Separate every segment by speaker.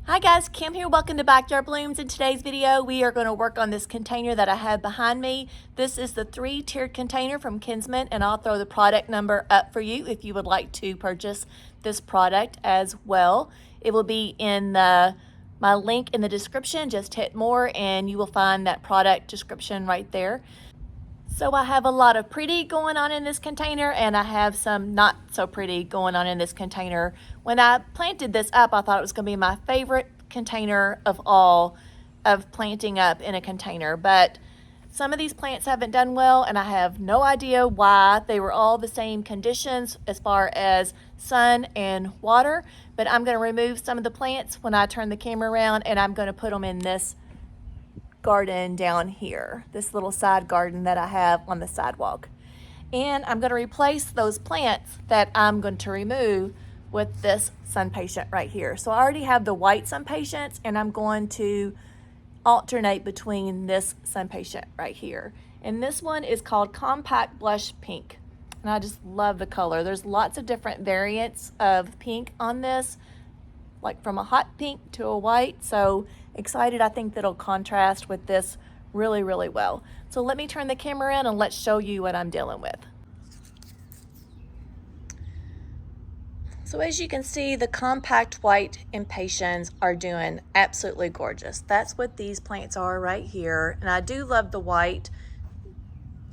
Speaker 1: Hi guys, Kim here. Welcome to Backyard Blooms. In today's video, we are going to work on this container that I have behind me. This is the three-tiered container from Kinsman, and I'll throw the product number up for you if you would like to purchase this product as well. It will be in my link in the description. Just hit more and you will find that product description right there. So I have a lot of pretty going on in this container, and I have some not so pretty going on in this container. When I planted this up, I thought it was going to be my favorite container of all of planting up in a container, but some of these plants haven't done well, and I have no idea why. They were all the same conditions as far as sun and water, but I'm going to remove some of the plants when I turn the camera around, and I'm going to put them in this garden down here, this little side garden that I have on the sidewalk. And I'm going to replace those plants that I'm going to remove with this sun patient right here. So I already have the white sun patients, and I'm going to alternate between this sun patient right here. And this one is called Compact Blush Pink. And I just love the color. There's lots of different variants of pink on this, like from a hot pink to a white. So excited. I think that'll contrast with this really, really well. So let me turn the camera around and let's show you what I'm dealing with. So as you can see, the compact white Impatiens are doing absolutely gorgeous. That's what these plants are right here. And I do love the white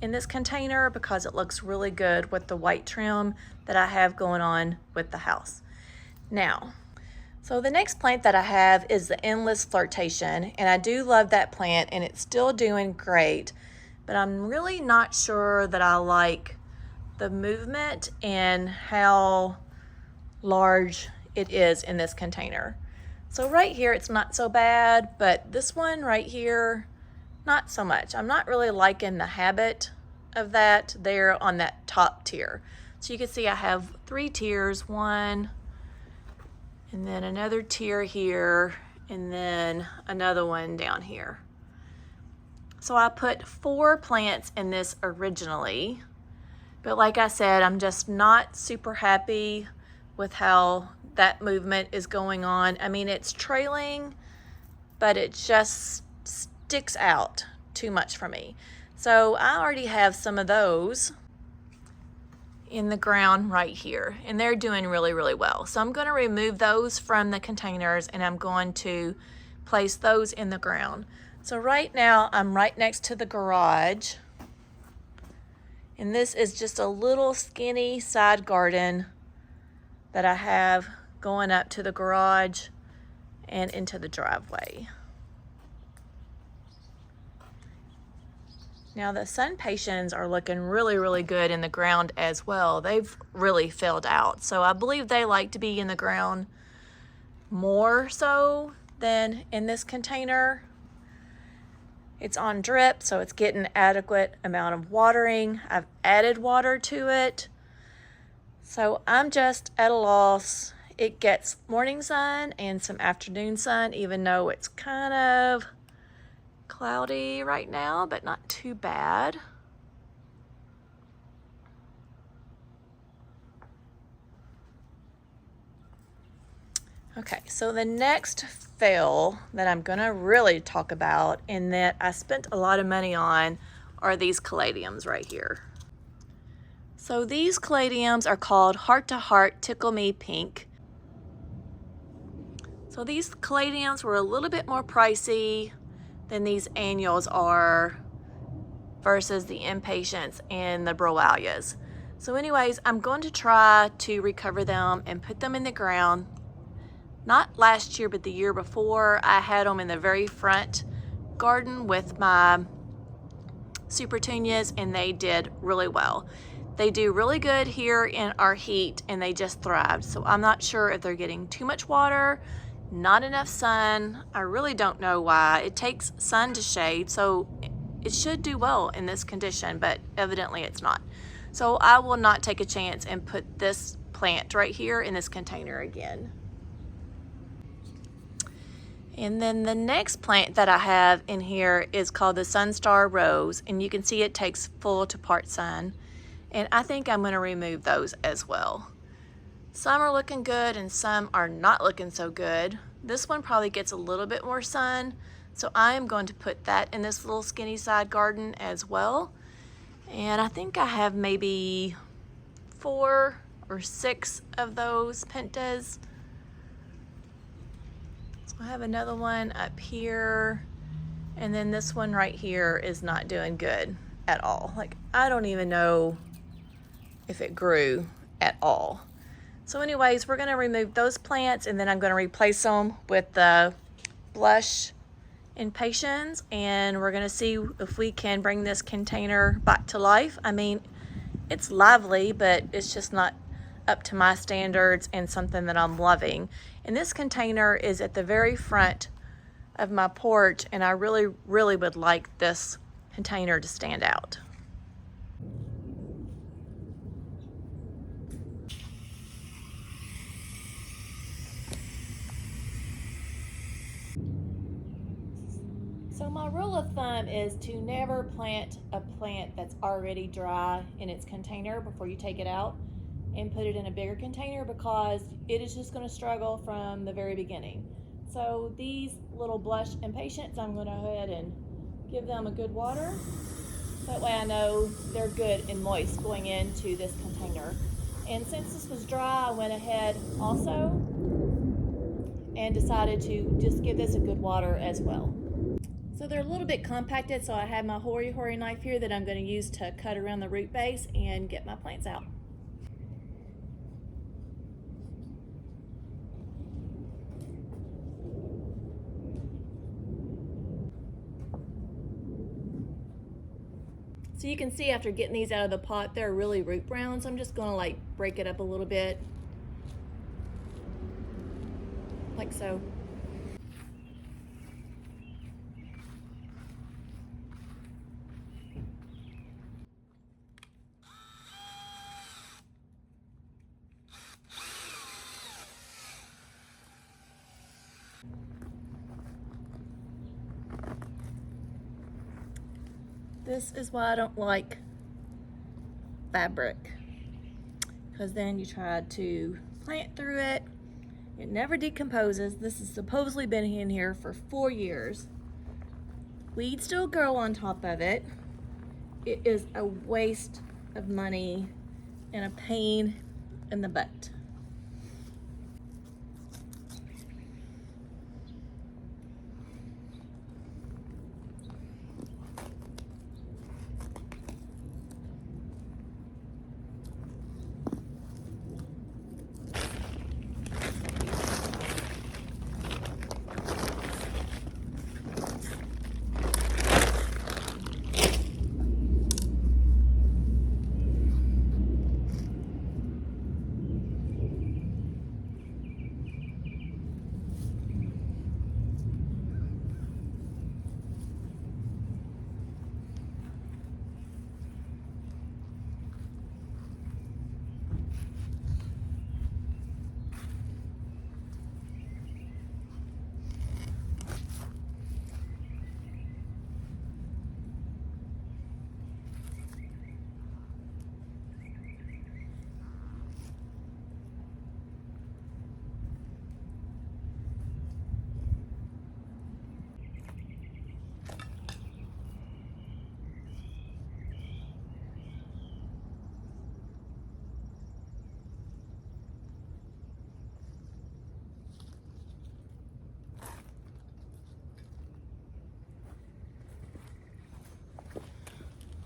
Speaker 1: in this container because it looks really good with the white trim that I have going on with the house. Now, so the next plant that I have is the Endless Flirtation, and I do love that plant and it's still doing great, but I'm really not sure that I like the movement and how large it is in this container. So right here it's not so bad, but this one right here, not so much. I'm not really liking the habit of that there on that top tier. So you can see I have 3 tiers, one, and then another tier here, and then another one down here. So I put 4 plants in this originally, but like I said, I'm just not super happy with how that movement is going on. I mean, it's trailing, but it just sticks out too much for me. So I already have some of those in the ground right here, and they're doing really, really well. So I'm going to remove those from the containers, and I'm going to place those in the ground. So right now I'm right next to the garage, and this is just a little skinny side garden that I have going up to the garage and into the driveway. Now the sun patients are looking really, really good in the ground as well. They've really filled out. So I believe they like to be in the ground more so than in this container. It's on drip, so it's getting adequate amount of watering. I've added water to it. So I'm just at a loss. It gets morning sun and some afternoon sun, even though it's kind of cloudy right now, but not too bad. Okay, so the next fail that I'm gonna really talk about and that I spent a lot of money on are these Caladiums right here. So these Caladiums are called Heart to Heart Tickle Me Pink. So these Caladiums were a little bit more pricey than these annuals are versus the Impatiens and the Bromeliads. So anyways, I'm going to try to recover them and put them in the ground. Not last year, but the year before, I had them in the very front garden with my Supertunias, and they did really well. They do really good here in our heat, and they just thrived. So I'm not sure if they're getting too much water, not enough sun. I really don't know why. It takes sun to shade, so it should do well in this condition, but evidently it's not. So I will not take a chance and put this plant right here in this container again. And then the next plant that I have in here is called the Sunstar Rose, and you can see it takes full to part sun. And I think I'm going to remove those as well. Some are looking good and some are not looking so good. This one probably gets a little bit more sun, so I am going to put that in this little skinny side garden as well. And I think I have maybe 4 or 6 of those Pentas. So I have another one up here, and then this one right here is not doing good at all. Like, I don't even know if it grew at all. So anyways, we're gonna remove those plants, and then I'm gonna replace them with the Plush Impatiens, and we're gonna see if we can bring this container back to life. I mean, it's lively, but it's just not up to my standards and something that I'm loving. And this container is at the very front of my porch, and I really would like this container to stand out. So my rule of thumb is to never plant a plant that's already dry in its container before you take it out and put it in a bigger container, because it is just going to struggle from the very beginning. So these little Blush Impatiens, I'm going to go ahead and give them a good water. That way I know they're good and moist going into this container. And since this was dry, I went ahead also and decided to just give this a good water as well. So they're a little bit compacted, so I have my hoary knife here that I'm going to use to cut around the root base and get my plants out. So you can see after getting these out of the pot, they're really root brown, so I'm just going to like break it up a little bit, like so. This is why I don't like fabric, because then you try to plant through it, it never decomposes. This has supposedly been in here for 4 years. Weeds still grow on top of it. It is a waste of money and a pain in the butt.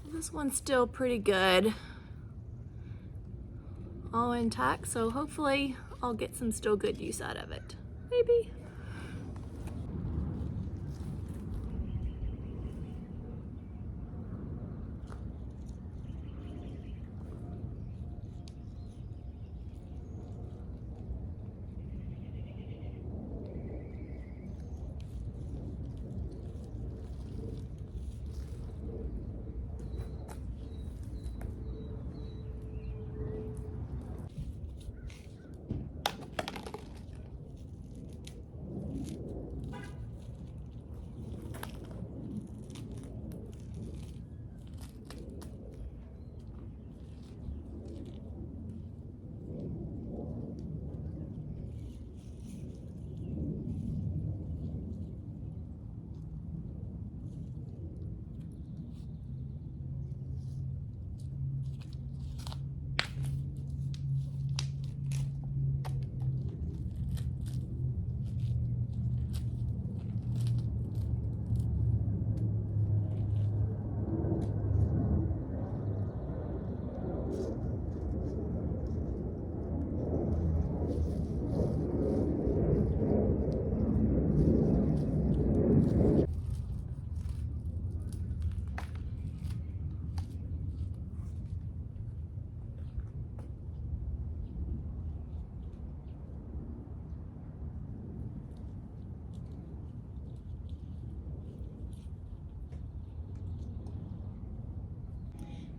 Speaker 1: This one's still pretty good, all intact, so hopefully I'll get some still good use out of it. Maybe.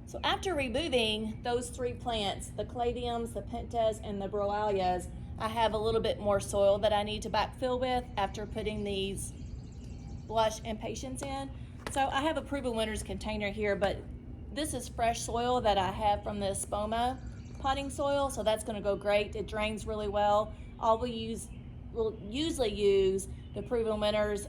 Speaker 1: So after removing those 3 plants, the Caladiums, the Pentas, and the Bromelias, I have a little bit more soil that I need to backfill with after putting these Blush Impatiens in. So I have a Proven Winners container here, but this is fresh soil that I have from the Espoma potting soil, so that's gonna go great. It drains really well. We'll usually use the Proven Winners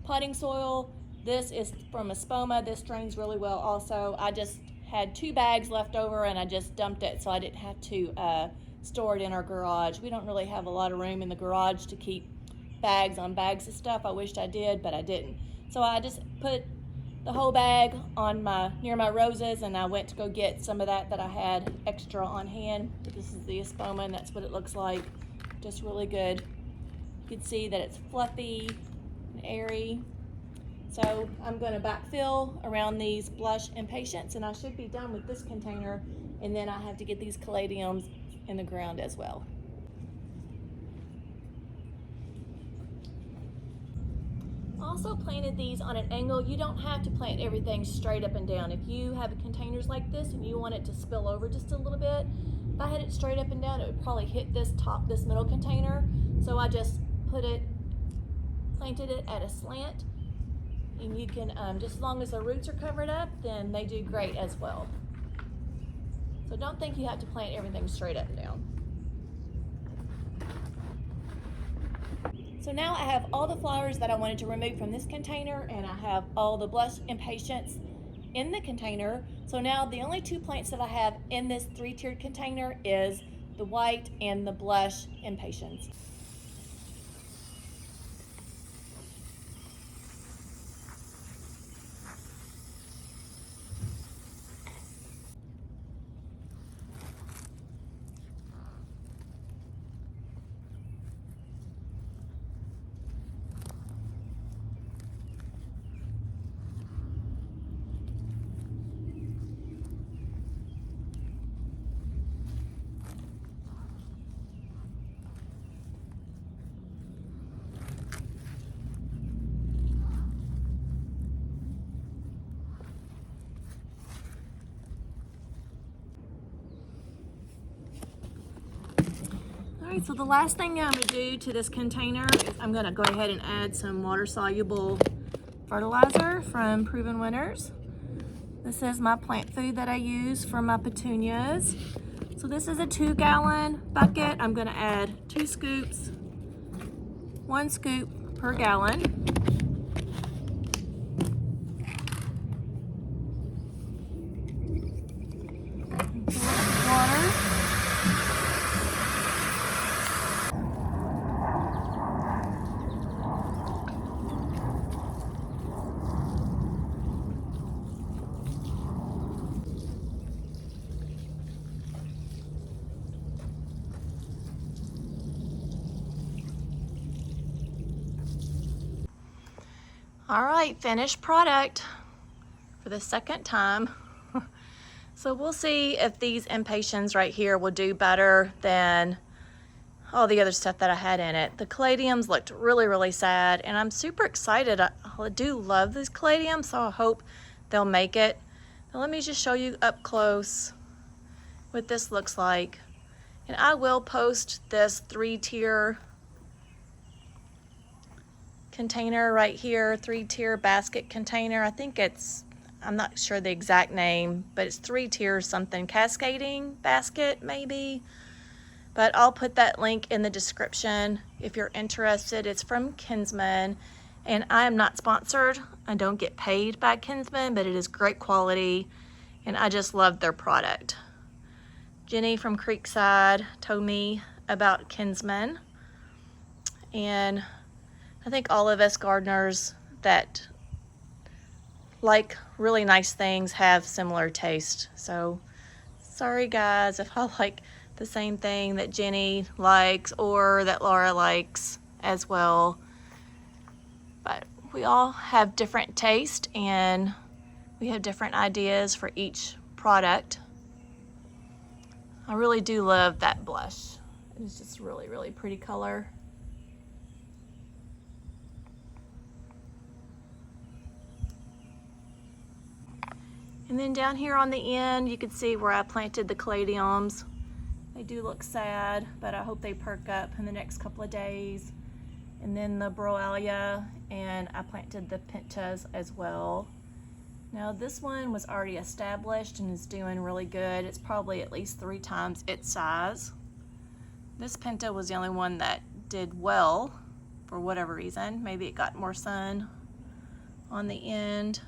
Speaker 1: potting soil. This is from Espoma. This drains really well also. I just had 2 bags left over and I just dumped it so I didn't have to store it in our garage. We don't really have a lot of room in the garage to keep bags on bags of stuff. I wished I did, but I didn't. So I just put the whole bag on near my roses, and I went to go get some of that I had extra on hand. This is the Espoma, and that's what it looks like. Just really good. You can see that it's fluffy and airy. So I'm going to backfill around these Blush Impatiens, and I should be done with this container, and then I have to get these Caladiums in the ground as well. Also planted these on an angle. You don't have to plant everything straight up and down. If you have containers like this and you want it to spill over just a little bit, if I had it straight up and down, it would probably hit this middle container. So I just planted it at a slant, and you can, just as long as the roots are covered up, then they do great as well. So don't think you have to plant everything straight up and down. So now I have all the flowers that I wanted to remove from this container, and I have all the Blush Impatiens in the container. So now the only 2 plants that I have in this 3-tiered container is the white and the Blush Impatiens. All right, so the last thing I'm gonna do to this container is I'm gonna go ahead and add some water-soluble fertilizer from Proven Winners. This is my plant food that I use for my petunias. So this is a 2-gallon bucket. I'm gonna add 2 scoops, 1 scoop per gallon. All right, finished product for the 2nd time. So we'll see if these Impatiens right here will do better than all the other stuff that I had in it. The Caladiums looked really, really sad, and I'm super excited. I do love these Caladiums, so I hope they'll make it. Now let me just show you up close what this looks like. And I will post this 3-tier container right here, 3-tier basket container. I think I'm not sure the exact name, but it's 3-tier something, cascading basket maybe. But I'll put that link in the description if you're interested. It's from Kinsman, and I am not sponsored. I don't get paid by Kinsman, but it is great quality, and I just love their product. Jenny from Creekside told me about Kinsman, and I think all of us gardeners that like really nice things have similar taste. So sorry guys if I like the same thing that Jenny likes or that Laura likes as well. But we all have different taste, and we have different ideas for each product. I really do love that blush. It's just really, really pretty color. And then down here on the end, you can see where I planted the Caladiums. They do look sad, but I hope they perk up in the next couple of days. And then the Broalia, and I planted the Pentas as well. Now this one was already established and is doing really good. It's probably at least 3 times its size. This Penta was the only one that did well for whatever reason. Maybe it got more sun on the end.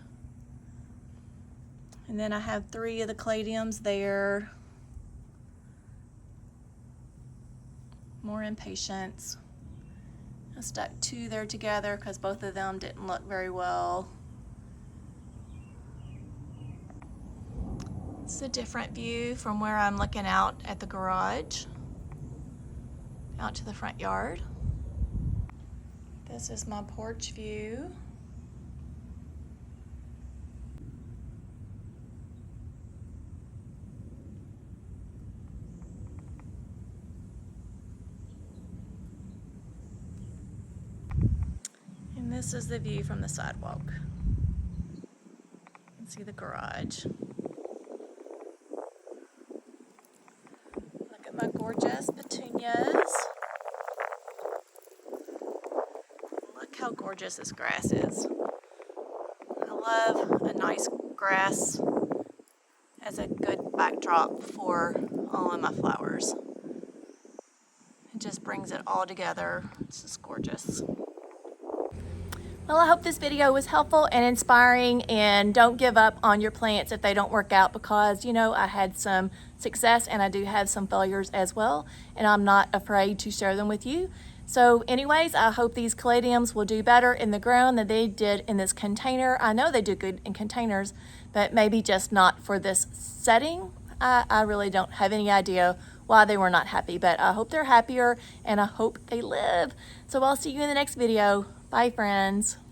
Speaker 1: And then I have 3 of the Caladiums there. More Impatiens. I stuck 2 there together because both of them didn't look very well. It's a different view from where I'm looking out at the garage, out to the front yard. This is my porch view. And this is the view from the sidewalk. You can see the garage. Look at my gorgeous petunias. Look how gorgeous this grass is. I love a nice grass as a good backdrop for all of my flowers. It just brings it all together. It's just gorgeous. Well, I hope this video was helpful and inspiring, and don't give up on your plants if they don't work out, because you know I had some success and I do have some failures as well, and I'm not afraid to share them with you. So anyways, I hope these Caladiums will do better in the ground than they did in this container. I know they do good in containers, but maybe just not for this setting. I really don't have any idea why they were not happy, but I hope they're happier and I hope they live. So I'll see you in the next video. Bye, friends.